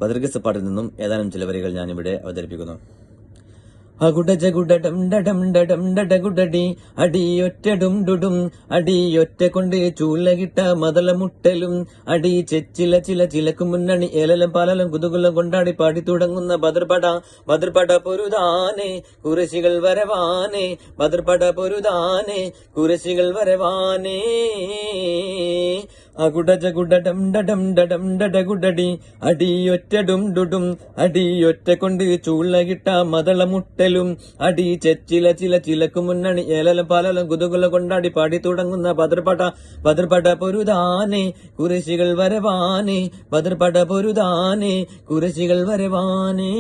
ബദർഗസ് പാട്ടിൽ നിന്നും ഏതാനും ചില വരികൾ ഞാനിവിടെ അവതരിപ്പിക്കുന്നു. അകുടജകുടടംഡടംഡടംഡടകുടടി അടിയൊറ്റടും ഡുടും അടിയൊറ്റ കൊണ്ട് ചൂലകിട്ട മതള മുട്ടലും അടി ചെച്ചില ചില ചിലക്കു മുന്നണി ഏലലം പാലലം കുതുകുലം കൊണ്ടാടി പാടി തുടങ്ങുന്ന ബദർപട പൊരുതാനെ കുറശികൾ വരവാനെ ബദർപട പൊരുതാനെ കുറശികൾ വരവാനേ അകുടജകുടടംഡടംഡടംഡടകുടടി അടിയൊറ്റടും ഡുടും അടിയൊറ്റ കൊണ്ട് ചൂളകിട്ട മതള മുട്ടലും അടി ചെച്ചില ചില ചിലക്കു മുന്നണി ഏലലം പാലലം കുതുകുല കൊണ്ടാടി പാടി തുടങ്ങുന്ന ബദർപട പൊരുതാനെ കുറശികൾ വരവാനെ ബദർപട പൊരുതാനെ കുറശികൾ വരവാനേ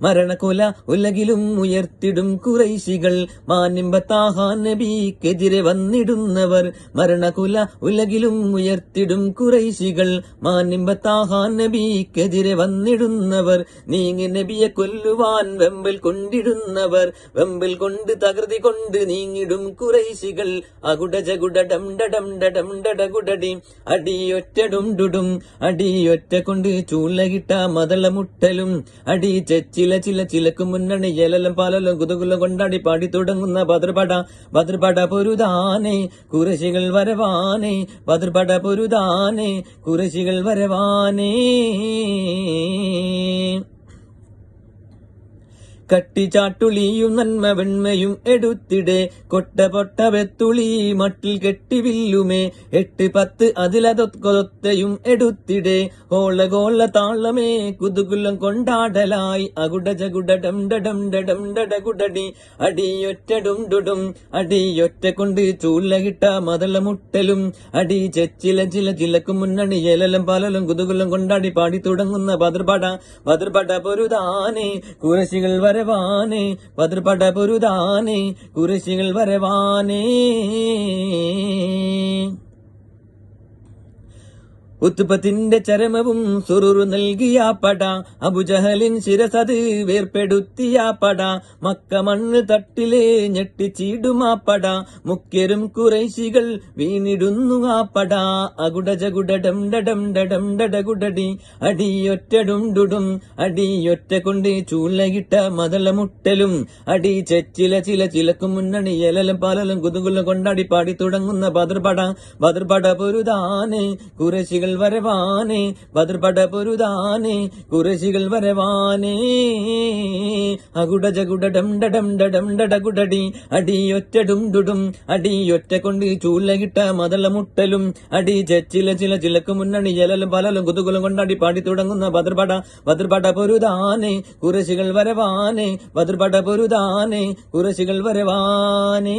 മരണകൊല ഉലകിലും ഉയർത്തിടും കുറൈശികൾ മാനിമ്പത്താഹാൻ നബിക്കെതിരെ വന്നിടുന്നവർ മരണകുല ഉലകിലും ഉയർത്തിടും കുറൈശികൾ മാനിമ്പത്താഹാൻ നബിക്കെതിരെ വന്നിടുന്നവർ നീങ്ങി നബിയെ കൊല്ലുവാൻ വെമ്പിൽ കൊണ്ടിടുന്നവർ വെമ്പിൽ കൊണ്ട് തകൃതി കൊണ്ട് നീങ്ങിടും കുറൈശികൾ അകുടജകുടടംഡടംഡടംഡടകുടടി അടിയൊറ്റടും ഡുടും അടിയൊറ്റ കൊണ്ട് ചൂലകിട്ട മതള മുട്ടലും അടി ചെച്ചില ചില ചിലക്കു മുന്നണി ഏലലം പാലലം കുതുകുലം കൊണ്ടാടി പാടി തുടങ്ങുന്ന ബദർപട പൊരുതാനെ കുറശികൾ വരവാനെ ബദർപട പൊരുതാനെ കുറശികൾ വരവാനേ കട്ടിച്ചാട്ടുളിയും നന്മ വെണ്മയും എടുത്തിടെ കൊട്ട വെത്തുളി മട്ടിൽ കെട്ടിവില്ലുമേ 8-10 അതിലതൊത്തൊത്തയും എടുത്തിടെ ഗോള താളമേ കുതുകുലം കൊണ്ടാടലായി അകുടജകുടടംഡടംഡടംഡടകുടടി അടിയൊറ്റടും ഡുടും അടിയൊറ്റ കൊണ്ട് ചൂലകിട്ട മതള മുട്ടലും അടി ചെച്ചില ചില ചിലക്കു മുന്നണി ഏലലം പാലലം കുതുകുലം കൊണ്ടാടി പാടി തുടങ്ങുന്ന ബദർപട പൊരുതാനെ കുറശികൾ വരവാനെ ബദർപട പൊരുതാനെ കുറശികൾ വരവാനേ ഉത്പത്തിന്റെ ചരമവും സുറുറു നൽകിയ പട അബുജഹലിൻ ശിരസത് വേർപ്പെടുത്തിയ പട മക്ക മണ്ണ് തട്ടിലെ ഞെട്ടിച്ചിടുമാ പട മുഖ്യരും കുറൈശികൾ വീണിടുന്നു ആ പട അകുടജകുടടംഡടംഡടംഡടകുടടി അടിയൊറ്റടും ഡുടും അടിയൊറ്റ കൊണ്ട് ചൂലകിട്ട മതള മുട്ടലും അടി ചെച്ചില ചില ചിലക്കു മുന്നണി ഏലലം പാലലം കുതുകുലം കൊണ്ടാടി പാടി തുടങ്ങുന്ന ബദർപട പൊരുതാനെ കുറശികൾ വരവാനെ ബദർപട പൊരുതാനെ കുറശികൾ വരവാനേ അകുടജകുടടംഡടംഡടംഡടകുടടി അടിയൊറ്റടും ഡുടും അടിയൊറ്റ കൊണ്ട് ചൂലകിട്ട മതള മുട്ടലും അടി ചെച്ചില ചില ചിലക്കു മുന്നണി ഏലലം പാലലം കുതുകുലം കൊണ്ടാടി പാടി തുടങ്ങുന്ന ബദർപട പൊരുതാനെ കുറശികൾ വരവാനെ ബദർപട പൊരുതാനെ കുറശികൾ വരവാനേ